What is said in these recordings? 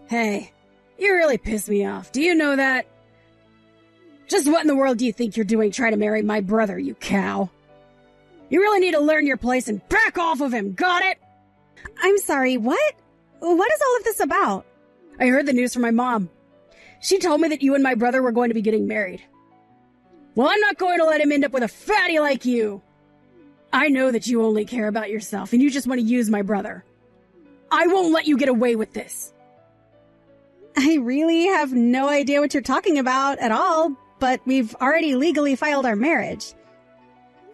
Hey, you really piss me off. Do you know that? Just what in the world do you think you're doing trying to marry my brother, you cow? You really need to learn your place and back off of him, got it? I'm sorry, what? What is all of this about? I heard the news from my mom. She told me that you and my brother were going to be getting married. Well, I'm not going to let him end up with a fatty like you. I know that you only care about yourself and you just want to use my brother. I won't let you get away with this. I really have no idea what you're talking about at all, but we've already legally filed our marriage.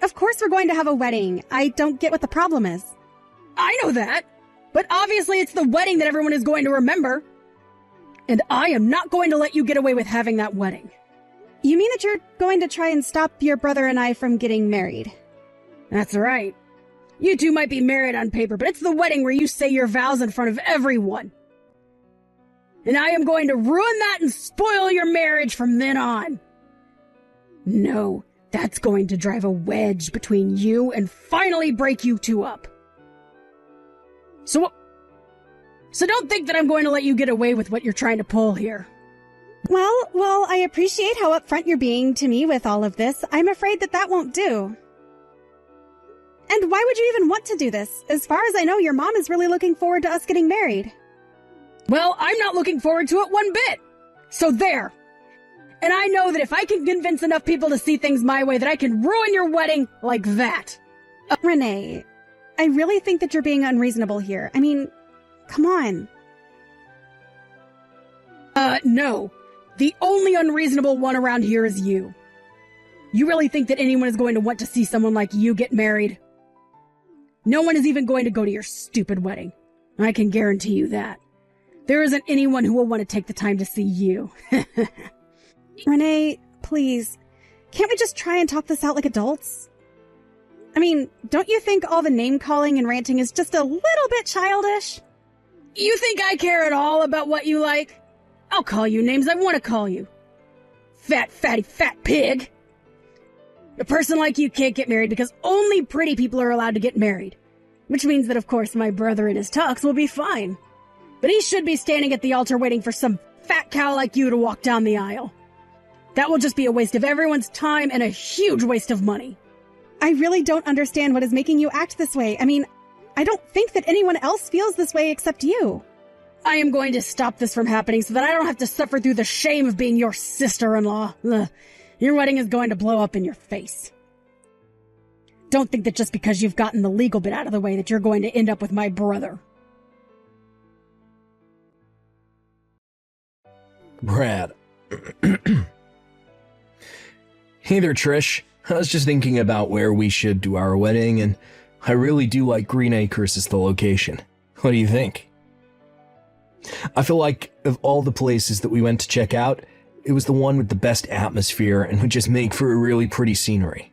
Of course we're going to have a wedding. I don't get what the problem is. I know that, but obviously it's the wedding that everyone is going to remember. And I am not going to let you get away with having that wedding. You mean that you're going to try and stop your brother and I from getting married? That's right. You two might be married on paper, but it's the wedding where you say your vows in front of everyone. And I am going to ruin that and spoil your marriage from then on. No, that's going to drive a wedge between you and finally break you two up. So don't think that I'm going to let you get away with what you're trying to pull here. Well, I appreciate how upfront you're being to me with all of this. I'm afraid that won't do. And why would you even want to do this? As far as I know, your mom is really looking forward to us getting married. Well, I'm not looking forward to it one bit. So there. And I know that if I can convince enough people to see things my way, that I can ruin your wedding like that. Renee, I really think that you're being unreasonable here. I mean, come on. No. The only unreasonable one around here is you. You really think that anyone is going to want to see someone like you get married? No one is even going to go to your stupid wedding. I can guarantee you that. There isn't anyone who will want to take the time to see you. Renee, please, can't we just try and talk this out like adults? I mean, don't you think all the name-calling and ranting is just a little bit childish? You think I care at all about what you like? I'll call you names I want to call you. Fat, fatty, fat pig. A person like you can't get married because only pretty people are allowed to get married. Which means that, of course, my brother in his tux will be fine. But he should be standing at the altar waiting for some fat cow like you to walk down the aisle. That will just be a waste of everyone's time and a huge waste of money. I really don't understand what is making you act this way. I mean, I don't think that anyone else feels this way except you. I am going to stop this from happening so that I don't have to suffer through the shame of being your sister-in-law. Ugh. Your wedding is going to blow up in your face. Don't think that just because you've gotten the legal bit out of the way that you're going to end up with my brother. Brad. Hey there, Trish. I was just thinking about where we should do our wedding, and I really do like Green Acres as the location. What do you think? I feel like of all the places that we went to check out, it was the one with the best atmosphere and would just make for a really pretty scenery.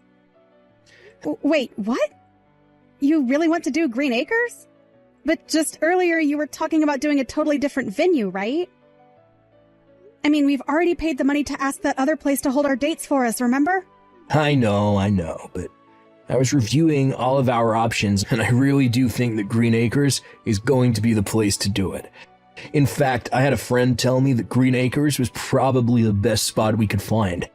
Wait, what? You really want to do Green Acres? But just earlier you were talking about doing a totally different venue, right? I mean, we've already paid the money to ask that other place to hold our dates for us, remember? I know, but I was reviewing all of our options, and I really do think that Green Acres is going to be the place to do it. In fact, I had a friend tell me that Green Acres was probably the best spot we could find.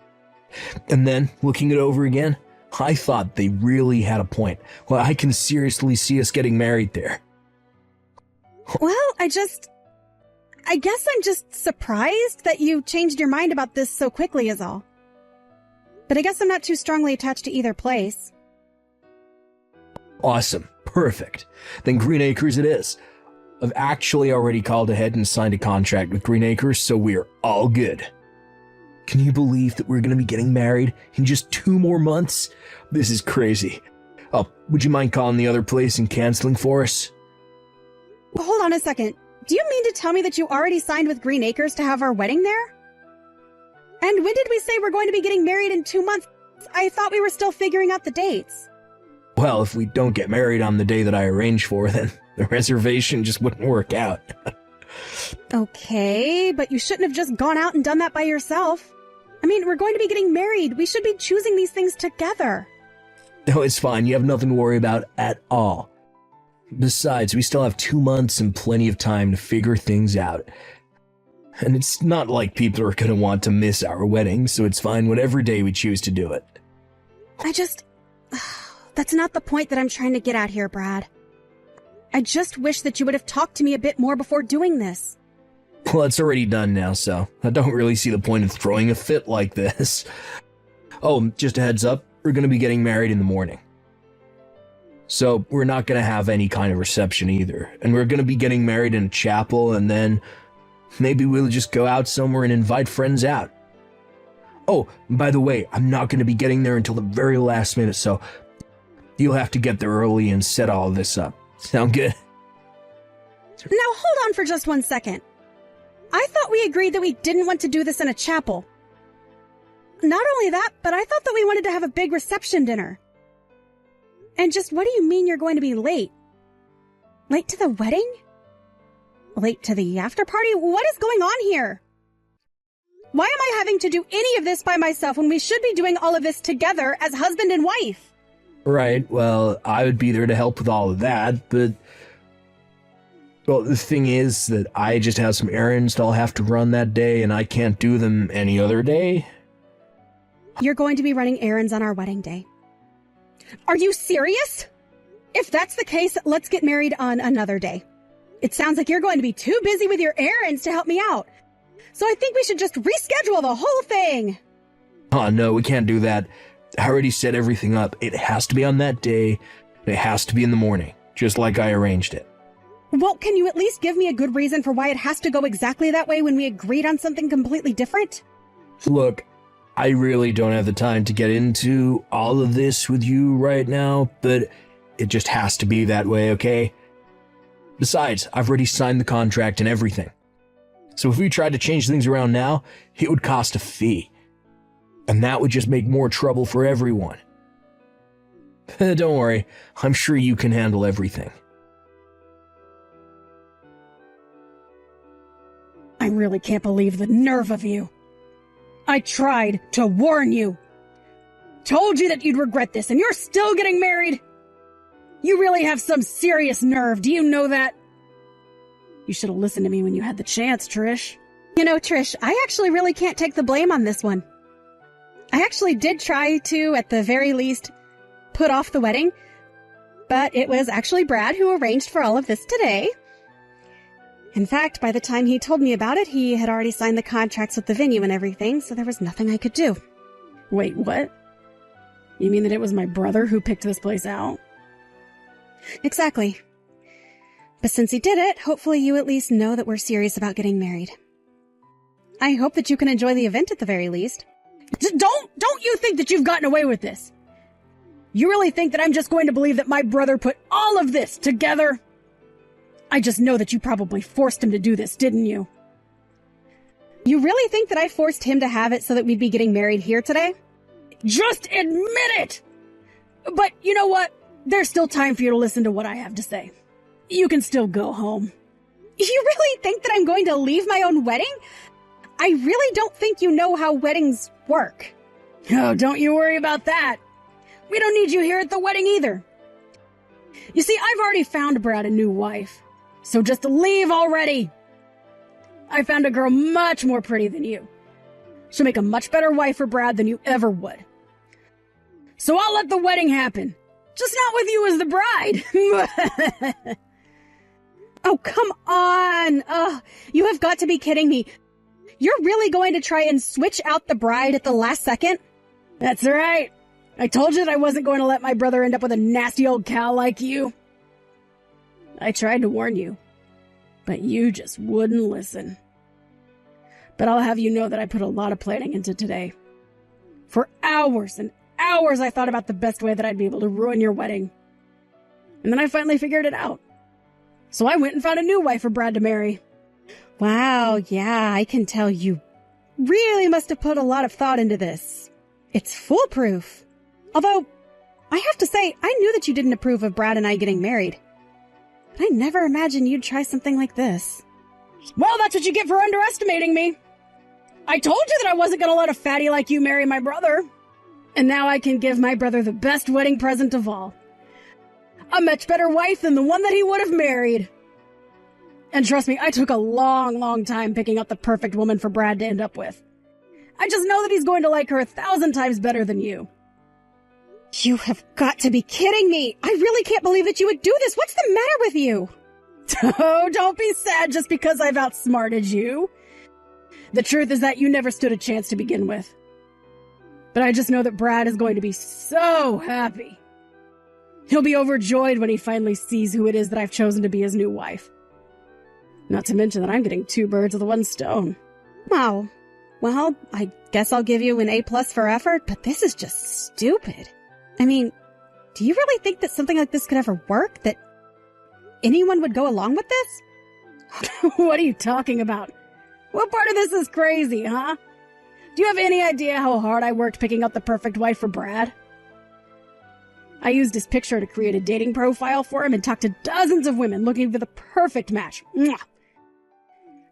And then, looking it over again, I thought they really had a point. Well, I can seriously see us getting married there. Well, I guess I'm just surprised that you changed your mind about this so quickly is all. But I guess I'm not too strongly attached to either place. Awesome. Perfect. Then Green Acres it is. I've actually already called ahead and signed a contract with Green Acres, so we're all good. Can you believe that we're going to be getting married in just 2 more months? This is crazy. Oh, would you mind calling the other place and canceling for us? Hold on a second. Do you mean to tell me that you already signed with Green Acres to have our wedding there? And when did we say we're going to be getting married in 2 months? I thought we were still figuring out the dates. Well, if we don't get married on the day that I arranged for, then the reservation just wouldn't work out. Okay, but you shouldn't have just gone out and done that by yourself. I mean, we're going to be getting married. We should be choosing these things together. No, it's fine. You have nothing to worry about at all. Besides, we still have 2 months and plenty of time to figure things out. And it's not like people are gonna want to miss our wedding, so it's fine whatever day we choose to do it. That's not the point that I'm trying to get at here, Brad. I just wish that you would have talked to me a bit more before doing this. Well, it's already done now, so I don't really see the point of throwing a fit like this. Oh, just a heads up, we're gonna be getting married in the morning. So we're not gonna have any kind of reception either, and we're gonna be getting married in a chapel, and then maybe we'll just go out somewhere and invite friends out. Oh, by the way, I'm not gonna be getting there until the very last minute, so you'll have to get there early and set all of this up. Sound good? Now hold on for just 1 second. I thought we agreed that we didn't want to do this in a chapel. Not only that, but I thought that we wanted to have a big reception dinner. And just what do you mean you're going to be late? Late to the wedding? Late to the after party? What is going on here? Why am I having to do any of this by myself when we should be doing all of this together as husband and wife? Right, well, I would be there to help with all of that, but... Well, the thing is that I just have some errands that I'll have to run that day, and I can't do them any other day. You're going to be running errands on our wedding day. Are you serious? If that's the case, let's get married on another day. It sounds like you're going to be too busy with your errands to help me out. So I think we should just reschedule the whole thing. Oh, no, we can't do that. I already set everything up. It has to be on that day. It has to be in the morning, just like I arranged it. Well, can you at least give me a good reason for why it has to go exactly that way when we agreed on something completely different? Look, I really don't have the time to get into all of this with you right now, but it just has to be that way, okay? Besides, I've already signed the contract and everything. So if we tried to change things around now, it would cost a fee. And that would just make more trouble for everyone. Don't worry, I'm sure you can handle everything. I really can't believe the nerve of you. I tried to warn you. Told you that you'd regret this, and you're still getting married? You really have some serious nerve, do you know that? You should have listened to me when you had the chance, Trish. You know, Trish, I actually really can't take the blame on this one. I actually did try to, at the very least, put off the wedding, but it was actually Brad who arranged for all of this today. In fact, by the time he told me about it, he had already signed the contracts with the venue and everything, so there was nothing I could do. Wait, what? You mean that it was my brother who picked this place out? Exactly. But since he did it, hopefully you at least know that we're serious about getting married. I hope that you can enjoy the event at the very least. Don't you think that you've gotten away with this? You really think that I'm just going to believe that my brother put all of this together? I just know that you probably forced him to do this, didn't you? You really think that I forced him to have it so that we'd be getting married here today? Just admit it! But you know what? There's still time for you to listen to what I have to say. You can still go home. You really think that I'm going to leave my own wedding? I really don't think you know how weddings work. Oh, don't you worry about that. We don't need you here at the wedding either. You see, I've already found Brad a new wife. So just leave already. I found a girl much more pretty than you. She'll make a much better wife for Brad than you ever would. So I'll let the wedding happen. Just not with you as the bride. Oh, come on. You have got to be kidding me. You're really going to try and switch out the bride at the last second? That's right. I told you that I wasn't going to let my brother end up with a nasty old cow like you. I tried to warn you, but you just wouldn't listen. But I'll have you know that I put a lot of planning into today. For hours and hours I thought about the best way that I'd be able to ruin your wedding. And then I finally figured it out. So I went and found a new wife for Brad to marry. Wow, yeah, I can tell you really must have put a lot of thought into this. It's foolproof. Although, I have to say, I knew that you didn't approve of Brad and I getting married. But I never imagined you'd try something like this. Well, that's what you get for underestimating me. I told you that I wasn't going to let a fatty like you marry my brother. And now I can give my brother the best wedding present of all. A much better wife than the one that he would have married. And trust me, I took a long, long time picking out the perfect woman for Brad to end up with. I just know that he's going to like her 1,000 times better than you. You have got to be kidding me. I really can't believe that you would do this. What's the matter with you? Oh, don't be sad just because I've outsmarted you. The truth is that you never stood a chance to begin with. But I just know that Brad is going to be so happy. He'll be overjoyed when he finally sees who it is that I've chosen to be his new wife. Not to mention that I'm getting 2 birds with 1 stone. Wow. Well, I guess I'll give you an A+ for effort, but this is just stupid. I mean, do you really think that something like this could ever work? That anyone would go along with this? What are you talking about? What part of this is crazy, huh? Do you have any idea how hard I worked picking out the perfect wife for Brad? I used his picture to create a dating profile for him and talked to dozens of women looking for the perfect match. Mwah!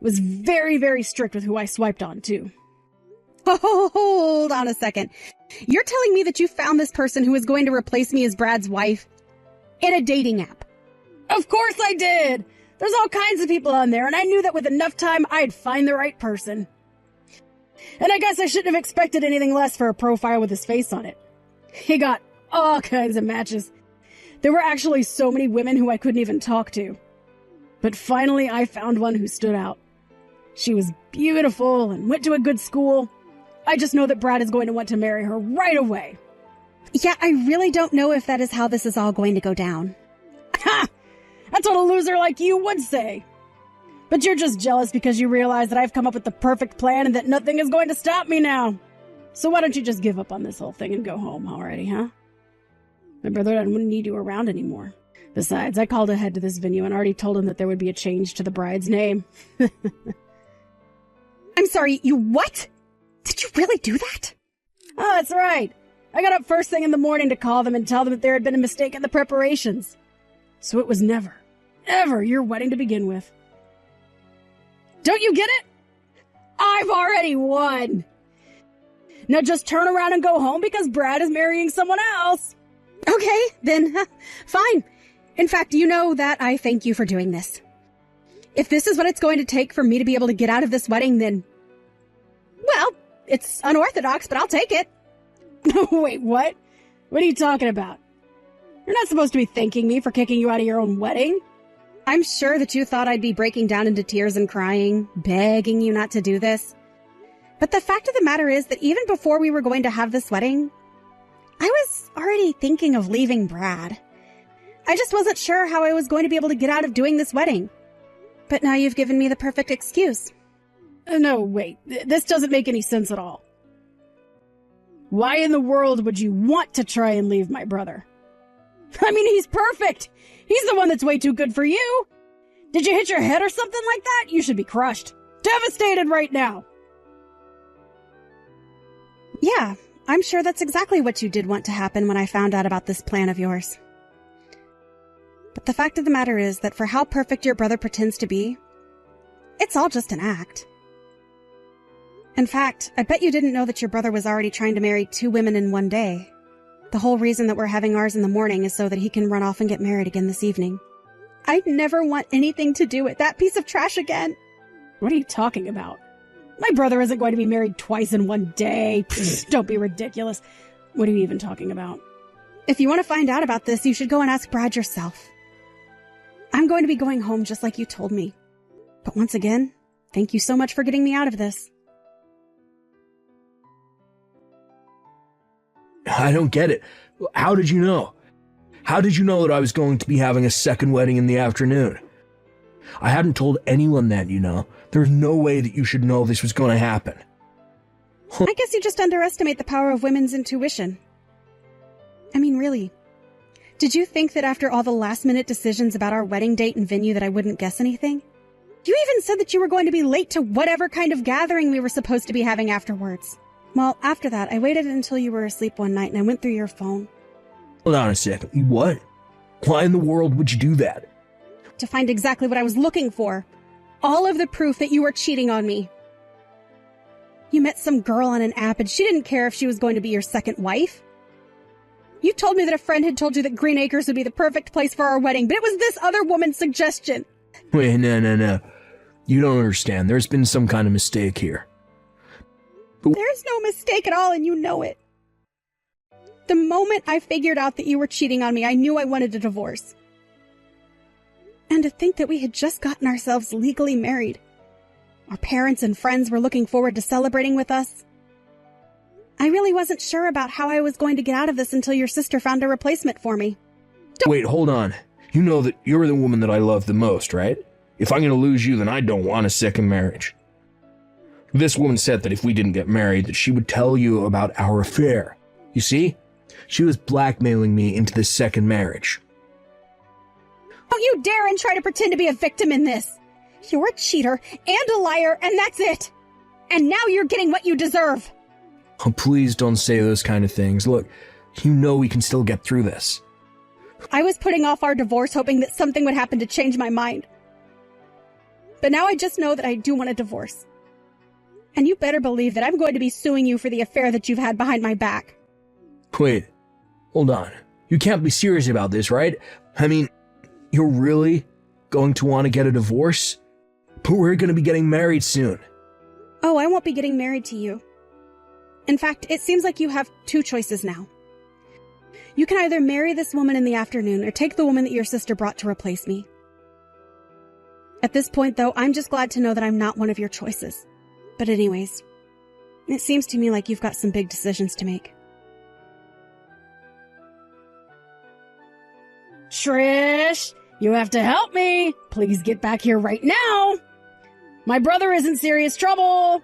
Was very, very strict with who I swiped on, too. Oh, hold on a second. You're telling me that you found this person who is going to replace me as Brad's wife in a dating app? Of course I did! There's all kinds of people on there, and I knew that with enough time, I'd find the right person. And I guess I shouldn't have expected anything less for a profile with his face on it. He got all kinds of matches. There were actually so many women who I couldn't even talk to. But finally, I found one who stood out. She was beautiful and went to a good school. I just know that Brad is going to want to marry her right away. Yeah, I really don't know if that is how this is all going to go down. Ha! That's what a loser like you would say. But you're just jealous because you realize that I've come up with the perfect plan and that nothing is going to stop me now. So why don't you just give up on this whole thing and go home already, huh? My brother wouldn't need you around anymore. Besides, I called ahead to this venue and already told him that there would be a change to the bride's name. I'm sorry, you what? Did you really do that? Oh, that's right. I got up first thing in the morning to call them and tell them that there had been a mistake in the preparations. So it was never, ever your wedding to begin with. Don't you get it? I've already won. Now just turn around and go home because Brad is marrying someone else. Okay, then, fine. In fact, you know that I thank you for doing this. If this is what it's going to take for me to be able to get out of this wedding, then, well, it's unorthodox, but I'll take it. Wait, what? What are you talking about? You're not supposed to be thanking me for kicking you out of your own wedding. I'm sure that you thought I'd be breaking down into tears and crying, begging you not to do this. But the fact of the matter is that even before we were going to have this wedding, I was already thinking of leaving Brad. I just wasn't sure how I was going to be able to get out of doing this wedding. But now you've given me the perfect excuse. No, wait. This doesn't make any sense at all. Why in the world would you want to try and leave my brother? I mean, he's perfect. He's the one that's way too good for you. Did you hit your head or something like that? You should be crushed. Devastated right now. Yeah, I'm sure that's exactly what you did want to happen when I found out about this plan of yours. But the fact of the matter is that for how perfect your brother pretends to be, it's all just an act. In fact, I bet you didn't know that your brother was already trying to marry 2 women in one day. The whole reason that we're having ours in the morning is so that he can run off and get married again this evening. I'd never want anything to do with that piece of trash again. What are you talking about? My brother isn't going to be married twice in one day. Pfft, don't be ridiculous. What are you even talking about? If you want to find out about this, you should go and ask Brad yourself. I'm going to be going home just like you told me. But once again, thank you so much for getting me out of this. I don't get it. How did you know? How did you know that I was going to be having a second wedding in the afternoon? I hadn't told anyone that, you know. There's no way that you should know this was going to happen. I guess you just underestimate the power of women's intuition. I mean, really. Did you think that after all the last-minute decisions about our wedding date and venue that I wouldn't guess anything? You even said that you were going to be late to whatever kind of gathering we were supposed to be having afterwards. Well, after that, I waited until you were asleep one night and I went through your phone. Hold on a second. What? Why in the world would you do that? To find exactly what I was looking for. All of the proof that you were cheating on me. You met some girl on an app and she didn't care if she was going to be your second wife. You told me that a friend had told you that Green Acres would be the perfect place for our wedding, but it was this other woman's suggestion. Wait, no. You don't understand. There's been some kind of mistake here. There's no mistake at all, and you know it. The moment I figured out that you were cheating on me, I knew I wanted a divorce. And to think that we had just gotten ourselves legally married. Our parents and friends were looking forward to celebrating with us. I really wasn't sure about how I was going to get out of this until your sister found a replacement for me. Wait, hold on. You know that you're the woman that I love the most, right? If I'm going to lose you, then I don't want a second marriage. This woman said that if we didn't get married, that she would tell you about our affair. You see? She was blackmailing me into this second marriage. Don't you dare and try to pretend to be a victim in this. You're a cheater and a liar, and that's it. And now you're getting what you deserve. Oh, please don't say those kind of things. Look, you know we can still get through this. I was putting off our divorce hoping that something would happen to change my mind. But now I just know that I do want a divorce. And you better believe that I'm going to be suing you for the affair that you've had behind my back. Wait, hold on. You can't be serious about this, right? I mean, you're really going to want to get a divorce? But we're going to be getting married soon. Oh, I won't be getting married to you. In fact, it seems like you have two choices now. You can either marry this woman in the afternoon or take the woman that your sister brought to replace me. At this point, though, I'm just glad to know that I'm not one of your choices. But anyways, it seems to me like you've got some big decisions to make. Trish, you have to help me. Please get back here right now. My brother is in serious trouble.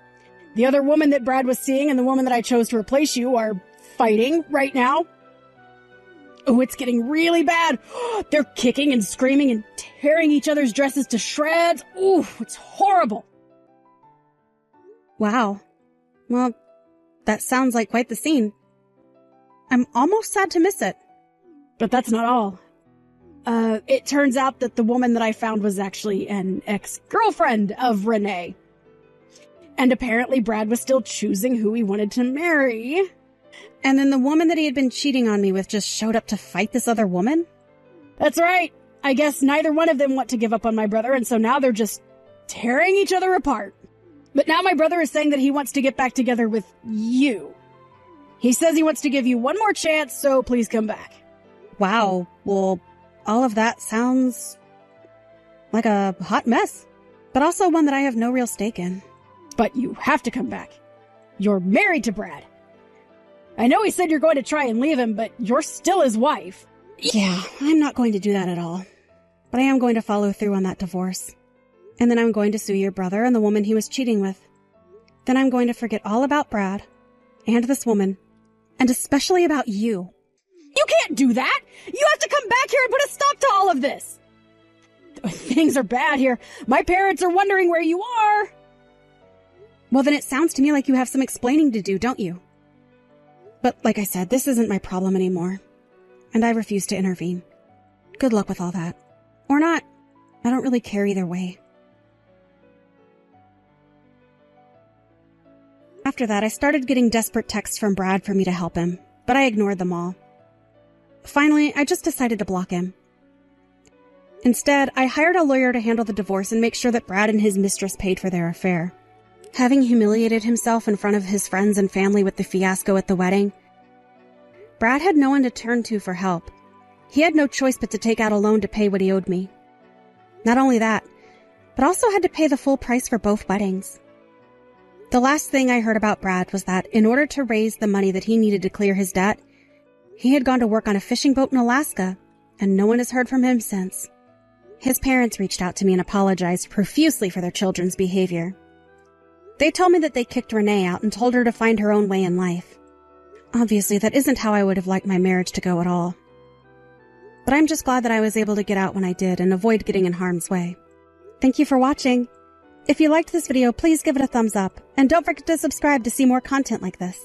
The other woman that Brad was seeing and the woman that I chose to replace you are fighting right now. Oh, it's getting really bad. They're kicking and screaming and tearing each other's dresses to shreds. Ooh, it's horrible. Wow. Well, that sounds like quite the scene. I'm almost sad to miss it. But that's not all. It turns out that the woman that I found was actually an ex-girlfriend of Renee. And apparently Brad was still choosing who he wanted to marry. And then the woman that he had been cheating on me with just showed up to fight this other woman? That's right. I guess neither one of them want to give up on my brother, and so now they're just tearing each other apart. But now my brother is saying that he wants to get back together with you. He says he wants to give you one more chance, so please come back. Wow. Well, all of that sounds like a hot mess, but also one that I have no real stake in. But you have to come back. You're married to Brad. I know he said you're going to try and leave him, but you're still his wife. Yeah, I'm not going to do that at all. But I am going to follow through on that divorce. And then I'm going to sue your brother and the woman he was cheating with. Then I'm going to forget all about Brad and this woman, and especially about you. You can't do that! You have to come back here and put a stop to all of this! Things are bad here. My parents are wondering where you are. Well, then it sounds to me like you have some explaining to do, don't you? But like I said, this isn't my problem anymore. And I refuse to intervene. Good luck with all that. Or not. I don't really care either way. After that, I started getting desperate texts from Brad for me to help him, but I ignored them all. Finally, I just decided to block him. Instead, I hired a lawyer to handle the divorce and make sure that Brad and his mistress paid for their affair. Having humiliated himself in front of his friends and family with the fiasco at the wedding, Brad had no one to turn to for help. He had no choice but to take out a loan to pay what he owed me. Not only that, but also had to pay the full price for both weddings. The last thing I heard about Brad was that in order to raise the money that he needed to clear his debt, he had gone to work on a fishing boat in Alaska, and no one has heard from him since. His parents reached out to me and apologized profusely for their children's behavior. They told me that they kicked Renee out and told her to find her own way in life. Obviously, that isn't how I would have liked my marriage to go at all. But I'm just glad that I was able to get out when I did and avoid getting in harm's way. Thank you for watching. If you liked this video, please give it a thumbs up, and don't forget to subscribe to see more content like this.